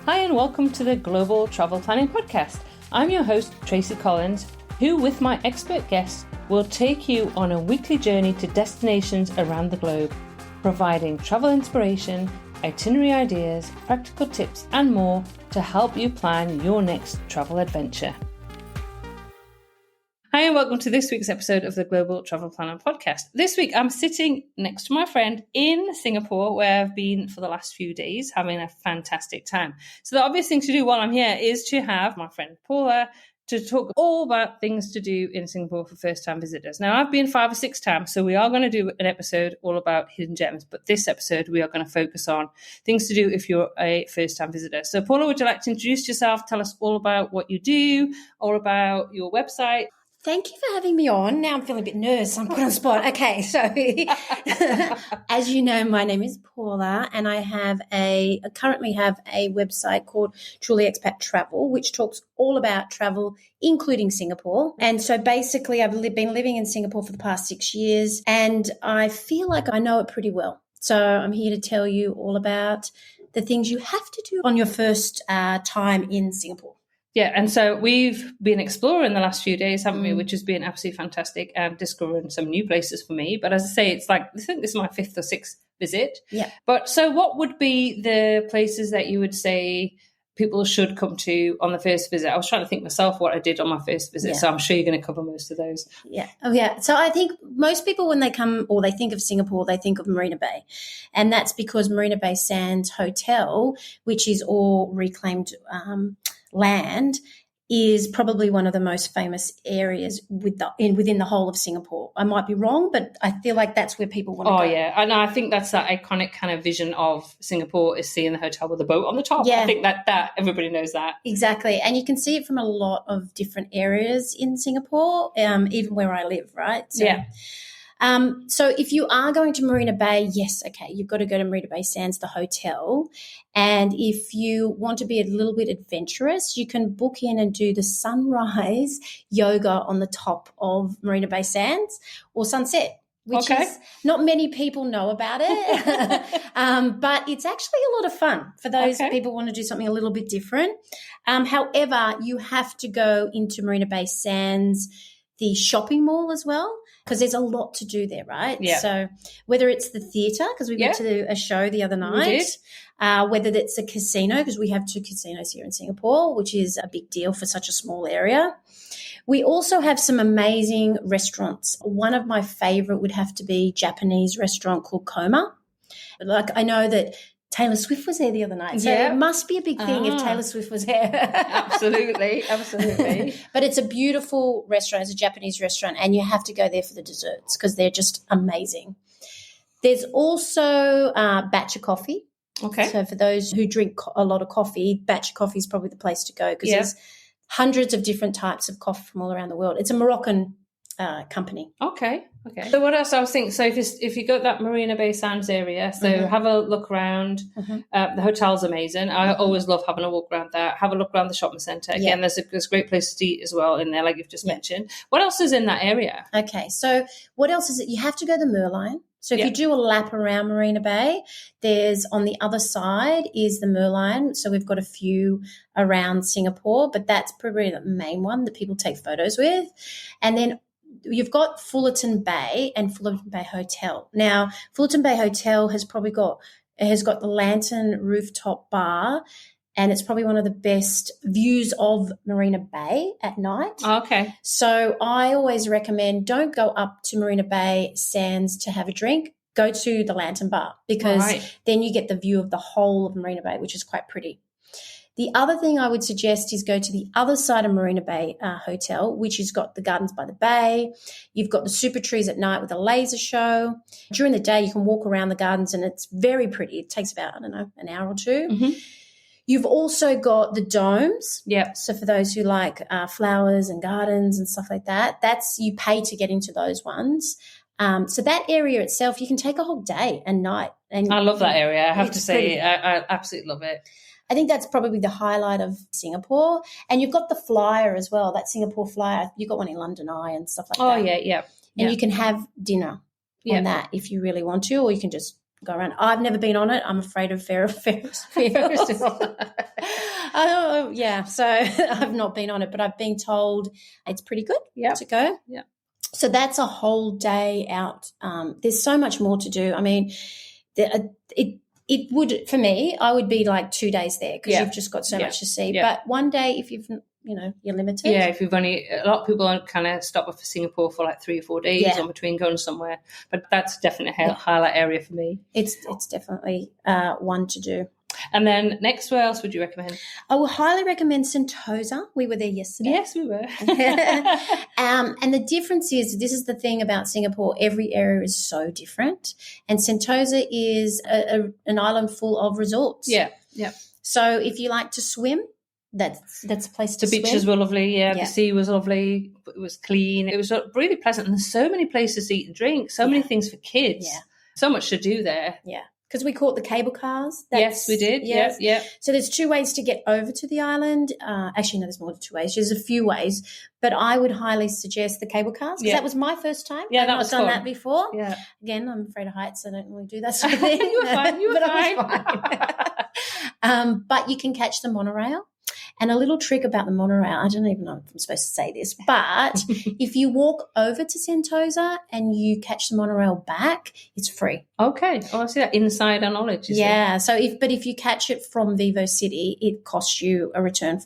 Hi and welcome to the Global Travel Planning Podcast. I'm your host, Tracy Collins, who with my expert guests will take you on a weekly journey to destinations around the globe, providing travel inspiration, itinerary ideas, practical tips and more to help you plan your next travel adventure. Hi and welcome to this week's episode of the Global Travel Planner Podcast. This week I'm sitting next to my friend in Singapore, where I've been for the last few days having a fantastic time. So the obvious thing to do while I'm here is to have my friend Paula to talk all about things to do in Singapore for first-time visitors. Now, I've been 5 or 6 times, so we are going to do an episode all about hidden gems, but this episode we are going to focus on things to do if you're a first-time visitor. So Paula, would you like to introduce yourself, tell us all about what you do, all about your website? Thank you for having me on. Now I'm feeling a bit nervous. I'm put on the spot. Okay, so as you know, my name is Paula, and I currently have a website called Truly Expat Travel, which talks all about travel, including Singapore. And so basically, I've been living in Singapore for the past 6 years, and I feel like I know it pretty well. So I'm here to tell you all about the things you have to do on your first time in Singapore. Yeah, and so we've been exploring the last few days, haven't we, which has been absolutely fantastic, and discovering some new places for me. But as I say, it's like, I think this is my 5th or 6th visit. Yeah. But so what would be the places that you would say people should come to on the first visit? I was trying to think myself what I did on my first visit, so I'm sure you're going to cover most of those. Yeah. Oh, yeah. So I think most people, when they come or they think of Singapore, they think of Marina Bay. And that's because Marina Bay Sands Hotel, which is all reclaimed land, is probably one of the most famous areas within the whole of Singapore. I might be wrong, but I feel like that's where people want to go. Oh, yeah. And I think that's that iconic kind of vision of Singapore, is seeing the hotel with a boat on the top. Yeah. I think that everybody knows that. Exactly. And you can see it from a lot of different areas in Singapore, even where I live, right? So, yeah. So if you are going to Marina Bay, yes, okay, you've got to go to Marina Bay Sands, the hotel. And if you want to be a little bit adventurous, you can book in and do the sunrise yoga on the top of Marina Bay Sands, or sunset, which is not many people know about it. But it's actually a lot of fun for those people who want to do something a little bit different. However, you have to go into Marina Bay Sands, the shopping mall as well, because there's a lot to do there, right? Yeah. So whether it's the theatre, because we went to a show the other night, whether it's a casino, because we have 2 casinos here in Singapore, which is a big deal for such a small area. We also have some amazing restaurants. One of my favourite would have to be a Japanese restaurant called Koma. Like, I know that Taylor Swift was there the other night, so it must be a big thing if Taylor Swift was there. Absolutely. But it's a beautiful restaurant. It's a Japanese restaurant, and you have to go there for the desserts because they're just amazing. There's also Batcha Coffee. Okay. So for those who drink a lot of coffee, Batcha Coffee is probably the place to go, because there's hundreds of different types of coffee from all around the world. It's a Moroccan company. Okay. So what else I was thinking? So if you go to that Marina Bay Sands area, so have a look around. The hotel's amazing. I always love having a walk around there. Have a look around the shopping centre. Again, there's great places to eat as well in there, like you've just mentioned. What else is in that area? Okay, so what else is it? You have to go to Merlion. So if you do a lap around Marina Bay, there's on the other side is the Merlion. So we've got a few around Singapore, but that's probably the main one that people take photos with. And then you've got Fullerton Bay and Fullerton Bay Hotel. Now, Fullerton Bay Hotel has got the Lantern Rooftop Bar, and it's probably one of the best views of Marina Bay at night. Okay. So I always recommend, don't go up to Marina Bay Sands to have a drink. Go to the Lantern Bar, because then you get the view of the whole of Marina Bay, which is quite pretty. The other thing I would suggest is go to the other side of Marina Bay Hotel, which has got the Gardens by the Bay. You've got the super trees at night with a laser show. During the day, you can walk around the gardens, and it's very pretty. It takes about, an hour or 2. You've also got the domes. Yeah. So for those who like flowers and gardens and stuff like that, you pay to get into those ones. So that area itself, you can take a whole day and night. And I love that area. I have to say, I absolutely love it. I think that's probably the highlight of Singapore. And you've got the flyer as well, that Singapore flyer. You've got one in London Eye and stuff like that. Oh, yeah. And you can have dinner on that if you really want to, or you can just go around. I've never been on it. I'm afraid of Ferris. Yeah, so I've not been on it, but I've been told it's pretty good to go. Yeah. So that's a whole day out. There's so much more to do. I mean, it would, for me, I would be like 2 days there because you've just got so much to see. Yeah. But one day, if you've, you're limited. Yeah, if you've only, a lot of people kind of stop off for Singapore for like 3 or 4 days or between going somewhere. But that's definitely a highlight area for me. It's definitely one to do. And then next, where else would you recommend? I would highly recommend Sentosa. We were there yesterday. Yes, we were. And the difference is, this is the thing about Singapore, every area is so different. And Sentosa is an island full of resorts. Yeah, yeah. So if you like to swim, that's a place to swim. The beaches were lovely, the sea was lovely, it was clean, it was really pleasant, and there's so many places to eat and drink, so many things for kids, so much to do there. Yeah. Because we caught the cable cars. Yes, we did. Yes. Yeah. So there's 2 ways to get over to the island. Actually, no, there's more than 2 ways. There's a few ways. But I would highly suggest the cable cars because that was my first time. Yeah, I've not done fun. that before. Yeah. Again, I'm afraid of heights, so I don't really do that sort of thing. You were fine. You were fine. But you can catch the monorail. And a little trick about the monorail, I don't even know if I'm supposed to say this, but if you walk over to Sentosa and you catch the monorail back, it's free. Okay. Oh, I see that insider knowledge. Yeah. So if you catch it from Vivo City, it costs you a return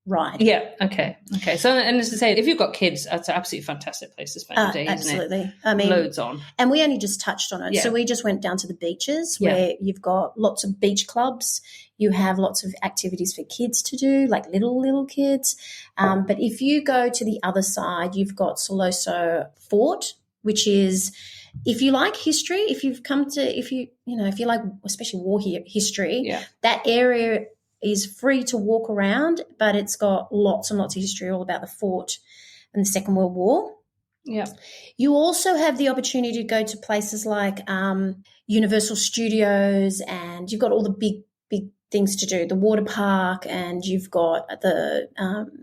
ride. Yeah. Okay. So, and as I say, if you've got kids, that's an absolutely fantastic place to spend a day, absolutely. Isn't it? I mean, loads on. And we only just touched on it. Yeah. So we just went down to the beaches where you've got lots of beach clubs. You have lots of activities for kids to do, like little kids. But if you go to the other side, you've got Siloso Fort, which is, if you like history, if you like especially war history, that area is free to walk around, but it's got lots and lots of history all about the fort and the Second World War. Yeah. You also have the opportunity to go to places like Universal Studios, and you've got all the big things to do, the water park, and you've got the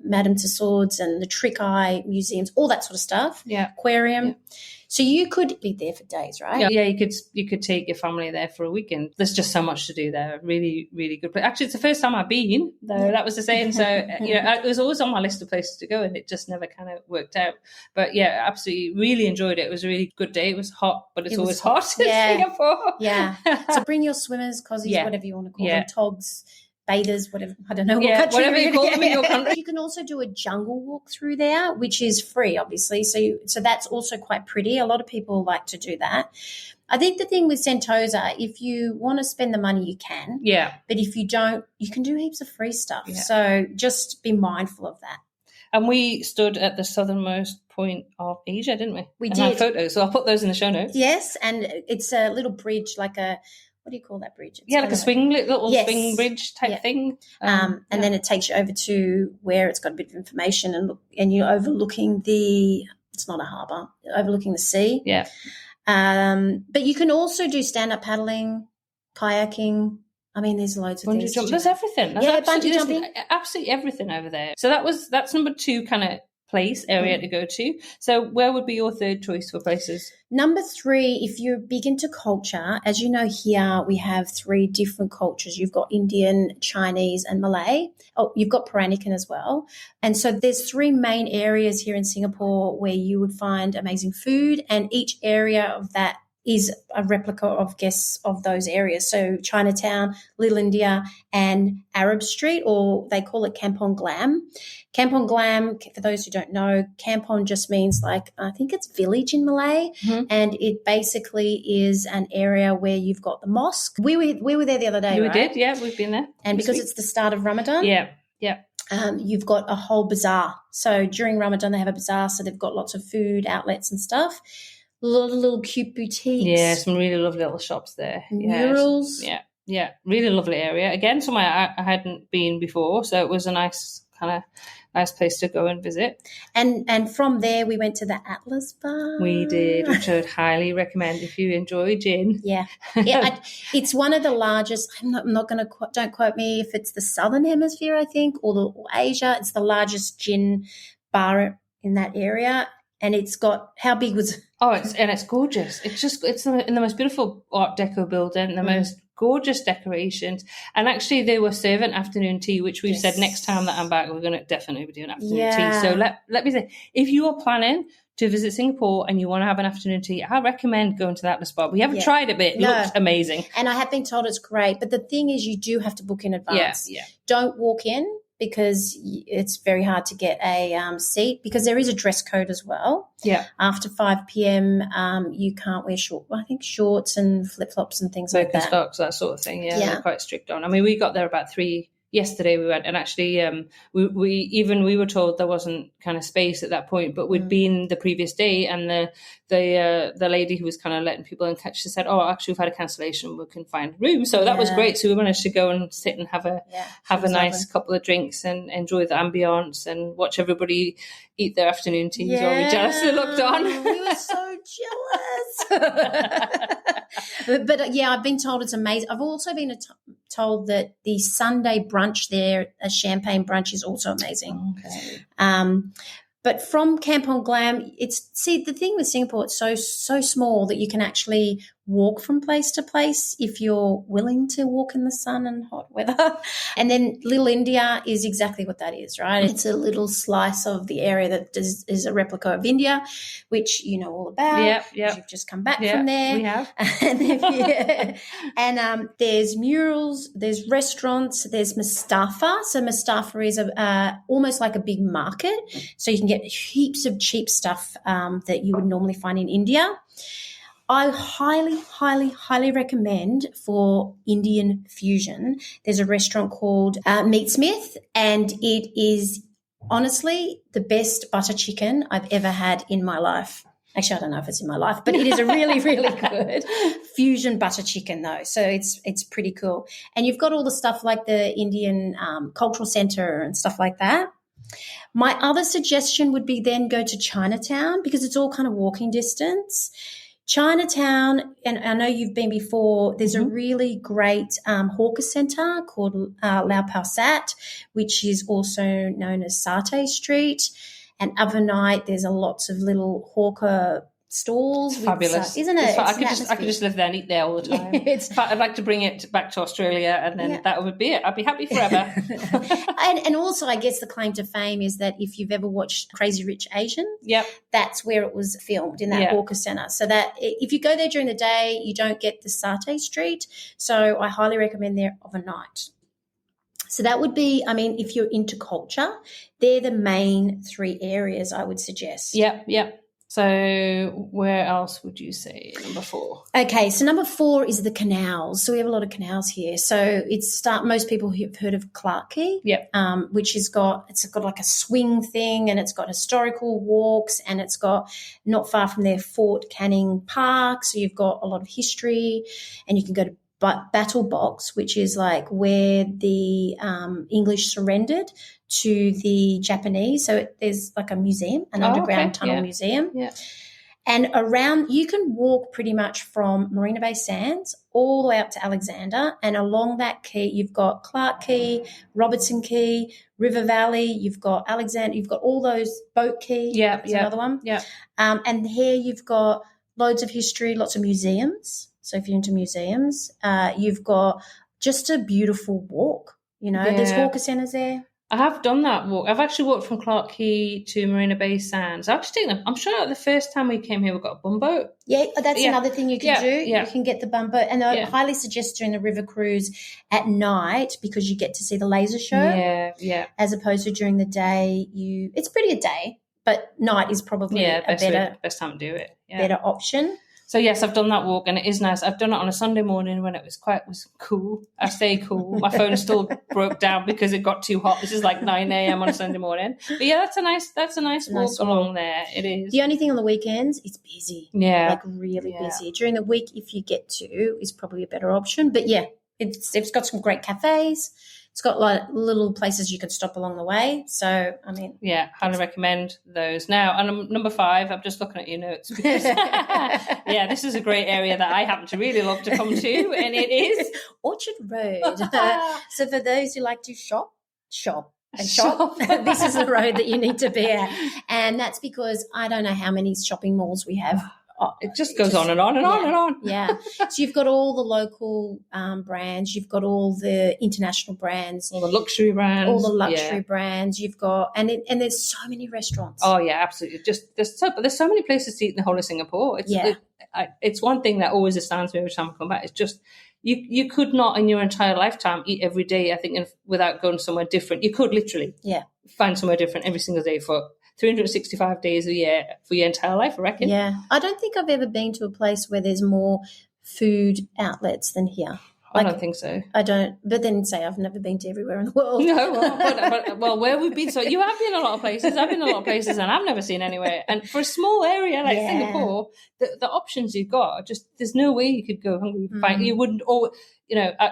Madame Tussauds and the Trick Eye museums, all that sort of stuff. Yeah. Aquarium. Yeah. So you could be there for days, right? Yeah, you could take your family there for a weekend. There's just so much to do there. Really, really good place. Actually, it's the first time I've been there. That was the saying. So, it was always on my list of places to go, and it just never kind of worked out. But yeah, absolutely, really enjoyed it. It was a really good day. It was hot, but it's always hot in Singapore. Yeah. So bring your swimmers, cozies, whatever you want to call them, togs, bathers, whatever. I don't know what country. Whatever you call them in your country. You can also do a jungle walk through there, which is free, obviously. So that's also quite pretty. A lot of people like to do that. I think the thing with Sentosa, if you want to spend the money, you can. Yeah. But if you don't, you can do heaps of free stuff. Yeah. So just be mindful of that. And we stood at the southernmost point of Asia, didn't we? We and did. had photos, so I'll put those in the show notes. Yes, and it's a little bridge, like a, what do you call that bridge? It's like a little swing bridge type thing. And then it takes you over to where it's got a bit of information, and you're overlooking it's not a harbour, overlooking the sea. Yeah. But you can also do stand-up paddling, kayaking. I mean, there's loads of things. There's everything. Bungee jumping. Absolutely everything over there. So that's number 2 kind of area to go to. So where would be your third choice for places? Number 3, if you're big into culture, as you know, here we have 3 different cultures. You've got Indian, Chinese, and Malay. Oh, you've got Peranakan as well. And so there's 3 main areas here in Singapore where you would find amazing food, and each area of that is a replica of guests of those areas. So Chinatown, Little India, and Arab Street, or they call it Kampong Glam. Kampong Glam, for those who don't know, Kampong just means I think it's village in Malay, and it basically is an area where you've got the mosque. We were there the other day, We did, yeah, we've been there. And because it's the start of Ramadan. Yeah. You've got a whole bazaar. So during Ramadan they have a bazaar, so they've got lots of food outlets and stuff. A lot of little cute boutiques. Yeah, some really lovely little shops there. Murals. Yeah, really lovely area. Again, somewhere I hadn't been before, so it was a nice place to go and visit. And from there we went to the Atlas Bar. We did, which I would highly recommend if you enjoy gin. Yeah. It's one of the largest. I'm not going to, don't quote me if it's the Southern Hemisphere, I think, or Asia. It's the largest gin bar in that area. And it's got, how big was it? Oh, it's gorgeous. It's in the most beautiful Art Deco building, the most gorgeous decorations. And actually, they were serving afternoon tea, which we've said next time that I'm back, we're going to definitely be doing afternoon tea. So let me say, if you are planning to visit Singapore and you want to have an afternoon tea, I recommend going to that spot. We haven't tried it, but it looks amazing. And I have been told it's great. But the thing is, you do have to book in advance. Yeah. Don't walk in, because it's very hard to get a seat, because there is a dress code as well. Yeah. After 5 p.m, you can't wear shorts and flip-flops and things like that. Birkenstocks, that sort of thing. Yeah, they're quite strict on. I mean, we got there about 3 yesterday. We went, and actually we were told there wasn't kind of space at that point, but we'd been the previous day, and the lady who was kind of letting people in catch, she said, "Oh, actually, we've had a cancellation. We can find room." So that was great. So we managed to go and sit and have a nice couple of drinks and enjoy the ambience and watch everybody eat their afternoon teas while we jealously looked on. We were so jealous. but I've been told it's amazing. I've also been told that the Sunday brunch there, a champagne brunch, is also amazing. Okay. But from Kampong Glam, the thing with Singapore, it's so small that you can actually walk from place to place if you're willing to walk in the sun and hot weather. And then Little India is exactly what that is, right? It's a little slice of the area that is a replica of India, which you know all about. Yeah. You've just come back from there. We have. And there's murals, there's restaurants, there's Mustafa. So Mustafa is almost like a big market. So you can get heaps of cheap stuff that you would normally find in India. I highly, highly, highly recommend for Indian fusion. There's a restaurant called Meat Smith, and it is honestly the best butter chicken I've ever had in my life. Actually, I don't know if it's in my life, but it is a really, really good fusion butter chicken though. So it's pretty cool. And you've got all the stuff like the Indian Cultural Centre and stuff like that. My other suggestion would be then go to Chinatown, because it's all kind of walking distance. Chinatown, and I know you've been before, there's a really great hawker centre called Lau Pau Sat, which is also known as Satay Street. And overnight there's lots of little hawker stalls. Fabulous. Isn't it? I could just live there and eat there all the time. In fact, I'd like to bring it back to Australia, and then that would be it. I'd be happy forever. and also, I guess the claim to fame is that if you've ever watched Crazy Rich Asians, that's where it was filmed, in that hawker centre. So that if you go there during the day, you don't get the Satay Street. So I highly recommend there overnight. So that would be, I mean, if you're into culture, they're the main 3 areas I would suggest. Yep. So where else would you say number 4? Okay, so number 4 is the canals. So we have a lot of canals here. So most people have heard of Clarke Quay, which it's got like a swing thing, and it's got historical walks, and it's got not far from there Fort Canning Park. So you've got a lot of history, and you can go to Battle Box, which is like where the English surrendered to the Japanese. So there's like a museum, an underground tunnel museum. Yeah. And around, you can walk pretty much from Marina Bay Sands all the way up to Alexander. And along that quay, you've got Clarke Quay, Robertson Quay, River Valley. You've got Alexander. You've got all those, Boat Quay. That's another one. Yeah. And here you've got loads of history, lots of museums. So if you're into museums, you've got just a beautiful walk. You know, there's hawker centres there. I have done that walk. I've actually walked from Clarke Quay to Marina Bay Sands. I'm sure the first time we came here, we got a bumboat. Yeah, that's another thing you can do. Yeah. You can get the bumboat. And I highly suggest doing the river cruise at night, because you get to see the laser show. Yeah. As opposed to during the day, it's pretty a day, but night is probably best time to do it. Better option. So yes, I've done that walk, and it is nice. I've done it on a Sunday morning when it was cool. I stay cool. My phone still broke down because it got too hot. This is like 9 a.m. on a Sunday morning. But yeah, that's a nice walk along there. It is. The only thing on the weekends, it's busy. Yeah. Like really busy. During the week, if you get to, is probably a better option. But yeah, it's got some great cafes. It's got like little places you can stop along the way. So, I mean. Yeah, highly recommend those. Now, and number 5, I'm just looking at your notes because, this is a great area that I happen to really love to come to, and it is Orchard Road. So for those who like to shop, and shop. This is the road that you need to be at. And that's because I don't know how many shopping malls we have. It just goes on and on and on and on. Yeah. So you've got all the local brands. You've got all the international brands. All the luxury brands. All the luxury brands. You've got, and there's so many restaurants. Oh, yeah, absolutely. Just there's so many places to eat in the whole of Singapore. It's one thing that always astounds me every time I come back. It's just, you could not in your entire lifetime eat every day, I think, without going somewhere different. You could literally find somewhere different every single day for 365 days a year for your entire life, I reckon. Yeah. I don't think I've ever been to a place where there's more food outlets than here. I don't think so. I don't. But then say I've never been to everywhere in the world. No, well, where we've been. So you have been a lot of places. I've been a lot of places and I've never seen anywhere. And for a small area like Singapore, the options you've got are just, there's no way you could go hungry. You wouldn't, or,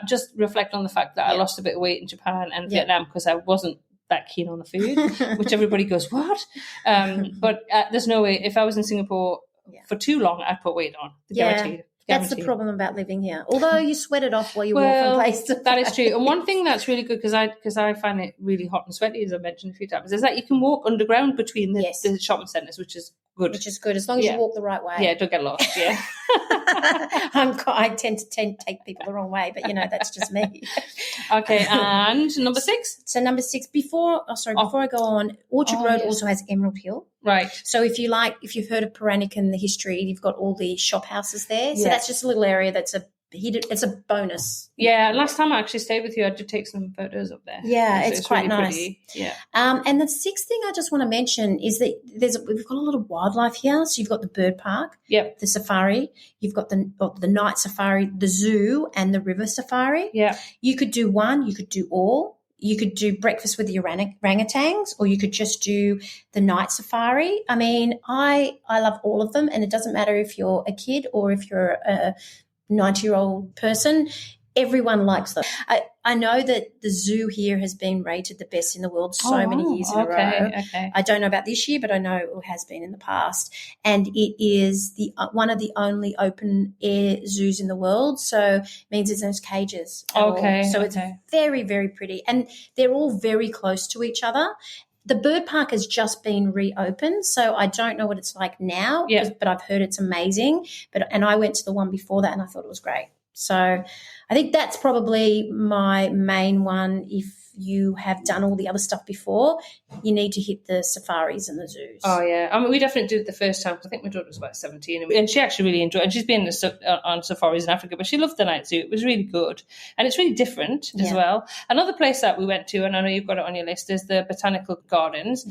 just reflect on the fact that I lost a bit of weight in Japan and Vietnam because I wasn't that keen on the food, which everybody goes, what? But there's no way, if I was in Singapore for too long, I'd put weight on, guaranteed. That's the problem about living here. Although you sweat it off while you walk from place to place. That is true. And one thing that's really good, because I find it really hot and sweaty, as I mentioned a few times, is that you can walk underground between the shopping centres, which is good. Which is good, as long as you walk the right way. Yeah, don't get lost, I tend to take people the wrong way, but, that's just me. Okay, and number 6? So number 6, before I go on, Orchard Road also has Emerald Hill. Right. So if you've heard of Peranakan, the history, you've got all the shop houses there. So that's just a little area that's it's a bonus. Yeah, last time I actually stayed with you, I did take some photos up there. Yeah, so it's quite really nice. Pretty. Yeah. And the 6th thing I just want to mention is that we've got a lot of wildlife here. So you've got the bird park, the safari, you've got the night safari, the zoo, and the river safari. Yeah. You could do one, you could do all. You could do breakfast with the orangutans, or you could just do the night safari. I mean, I love all of them, and it doesn't matter if you're a kid or if you're a 90-year-old person. Everyone likes them. I know that the zoo here has been rated the best in the world many years in a row. Okay. I don't know about this year, but I know it has been in the past. And it is one of the only open air zoos in the world. So it means there's no cages at all. So it's very, very pretty. And they're all very close to each other. The bird park has just been reopened, so I don't know what it's like now, but I've heard it's amazing. And I went to the one before that and I thought it was great. So I think that's probably my main one. If you have done all the other stuff before, you need to hit the safaris and the zoos. Oh, yeah. I mean, we definitely did it the first time because I think my daughter was about 17 and she actually really enjoyed it. And she's been on safaris in Africa, but she loved the night zoo. It was really good. And it's really different as well. Another place that we went to, and I know you've got it on your list, is the Botanical Gardens.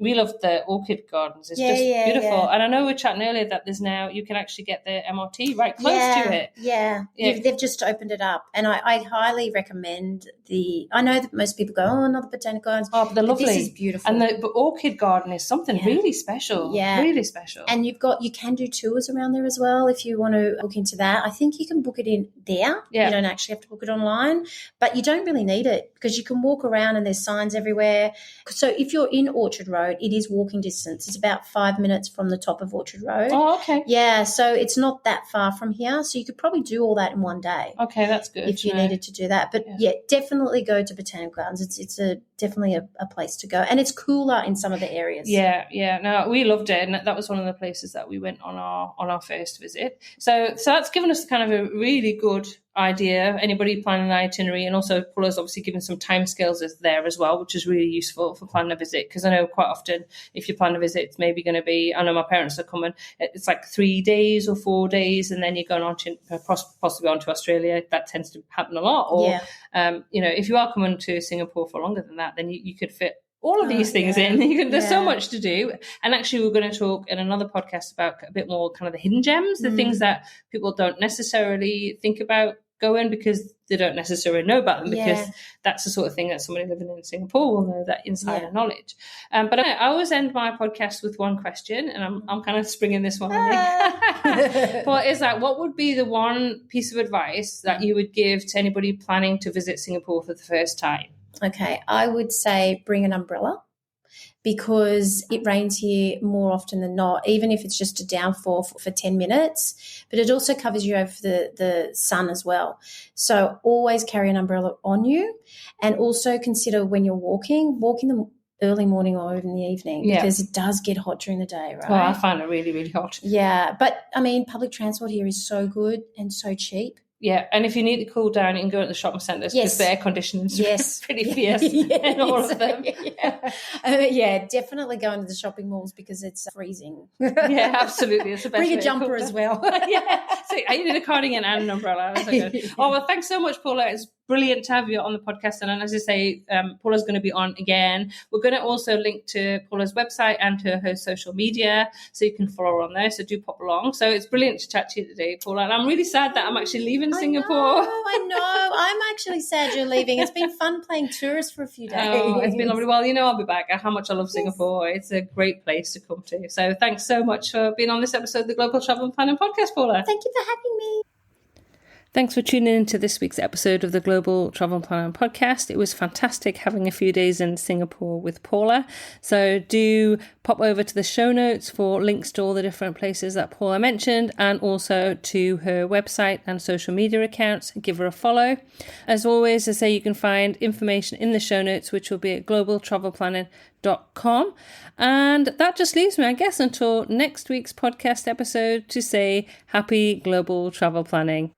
We loved the Orchid Gardens. It's just beautiful. Yeah. And I know we were chatting earlier that there's now, you can actually get the MRT right close to it. Yeah. They've just opened it up. And I highly recommend I know that most people go, another botanical gardens. Oh, but they're lovely. This is beautiful. And the orchid garden is something really special. Yeah. Really special. And you can do tours around there as well if you want to look into that. I think you can book it in there. Yeah. You don't actually have to book it online. But you don't really need it because you can walk around and there's signs everywhere. So if you're in Orchard Road, it is walking distance. It's about 5 minutes from the top of Orchard Road. Oh, okay. Yeah, so it's not that far from here. So you could probably do all that in one day. Okay, that's good. If you needed to do that. But definitely go to Botanical Gardens. It's definitely a place to go. And it's cooler in some of the areas. Yeah. No, we loved it. And that was one of the places that we went on our first visit. So that's given us kind of a really good idea. Anybody planning an itinerary, and also Paula's obviously given some timescales there as well, which is really useful for planning a visit, because I know quite often if you plan a visit, it's maybe going to be, I know my parents are coming, it's like 3 days or 4 days, and then you're going on to possibly on to Australia. That tends to happen a lot. Or if you are coming to Singapore for longer than that, then you could fit all of these things in. There's so much to do. And actually, we're going to talk in another podcast about a bit more kind of the hidden gems, the things that people don't necessarily think about going because they don't necessarily know about them, because that's the sort of thing that somebody living in Singapore will know, that insider knowledge. But I always end my podcast with one question, and I'm kind of springing this one on you. What would be the one piece of advice that you would give to anybody planning to visit Singapore for the first time? Okay, I would say bring an umbrella. because it rains here more often than not, even if it's just a downfall for 10 minutes. But it also covers you over the sun as well. So always carry an umbrella on you, and also consider when you're walk in the early morning or in the evening, because it does get hot during the day, right? Well, I find it really, really hot. Yeah, but I mean, public transport here is so good and so cheap. Yeah, and if you need to cool down, you can go to the shopping centres because the air conditioning is pretty fierce in all of them. Definitely go into the shopping malls because it's freezing. Yeah, absolutely. It's the best. Bring a jumper as well. So I need a cardigan and an umbrella. That's so good. Oh, well, thanks so much, Paula. It's brilliant to have you on the podcast. And as I say, Paula's going to be on again. We're going to also link to Paula's website and to her social media, so you can follow her on there. So do pop along. So it's brilliant to chat to you today, Paula. And I'm really sad that I'm actually leaving Singapore. I know. I'm actually sad you're leaving. It's been fun playing tourist for a few days. Oh, it's been lovely. Well, I'll be back. How much I love Singapore. It's a great place to come to. So thanks so much for being on this episode of the Global Travel and Planning Podcast, Paula. Thank you for having me. Thanks for tuning in to this week's episode of the Global Travel and Planning Podcast. It was fantastic having a few days in Singapore with Paula. So do pop over to the show notes for links to all the different places that Paula mentioned, and also to her website and social media accounts. Give her a follow. As always, I say you can find information in the show notes, which will be at globaltravelplanning.com. And that just leaves me, I guess, until next week's podcast episode to say happy global travel planning.